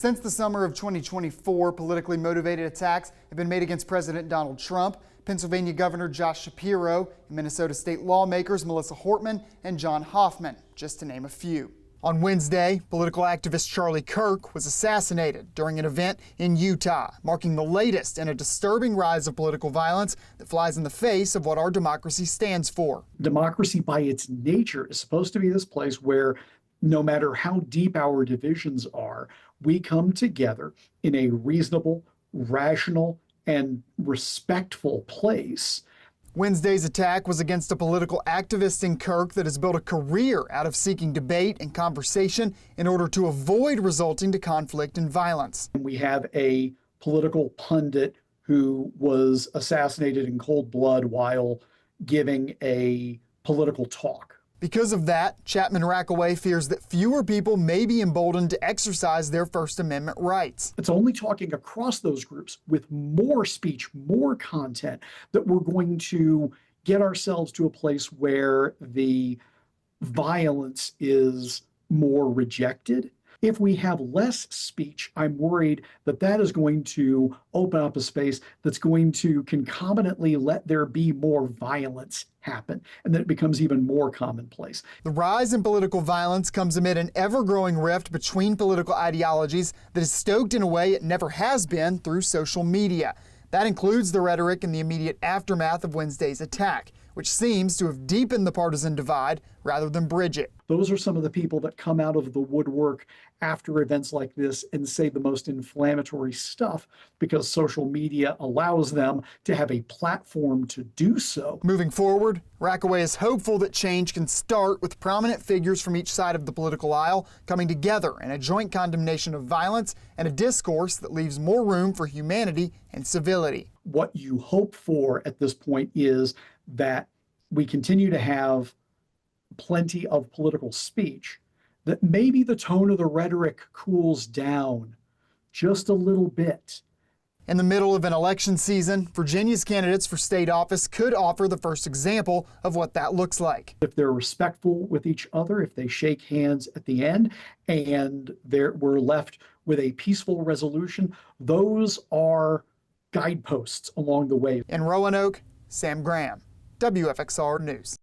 Since the summer of 2024, politically motivated attacks have been made against President Donald Trump, Pennsylvania Governor Josh Shapiro, and Minnesota state lawmakers Melissa Hortman and John Hoffman, just to name a few. On Wednesday, political activist Charlie Kirk was assassinated during an event in Utah, marking the latest in a disturbing rise of political violence that flies in the face of what our democracy stands for. Democracy, by its nature, is supposed to be this place where no matter how deep our divisions are, we come together in a reasonable, rational, and respectful place. Wednesday's attack was against a political activist in Kirk that has built a career out of seeking debate and conversation in order to avoid resulting to conflict and violence. We have a political pundit who was assassinated in cold blood while giving a political talk. Because of that, Chapman-Rackaway fears that fewer people may be emboldened to exercise their First Amendment rights. It's only talking across those groups with more speech, more content, that we're going to get ourselves to a place where the violence is more rejected. If we have less speech, I'm worried that that is going to open up a space that's going to concomitantly let there be more violence happen, and that it becomes even more commonplace. The rise in political violence comes amid an ever-growing rift between political ideologies that is stoked in a way it never has been through social media. That includes the rhetoric in the immediate aftermath of Wednesday's attack, which seems to have deepened the partisan divide rather than bridge it. Those are some of the people that come out of the woodwork after events like this and say the most inflammatory stuff because social media allows them to have a platform to do so. Moving forward, Rackaway is hopeful that change can start with prominent figures from each side of the political aisle coming together in a joint condemnation of violence and a discourse that leaves more room for humanity and civility. What you hope for at this point is that we continue to have plenty of political speech, that maybe the tone of the rhetoric cools down just a little bit. In the middle of an election season, Virginia's candidates for state office could offer the first example of what that looks like. If they're respectful with each other, if they shake hands at the end, and we're left with a peaceful resolution, those are guideposts along the way. In Roanoke, Sam Graham, WFXR News.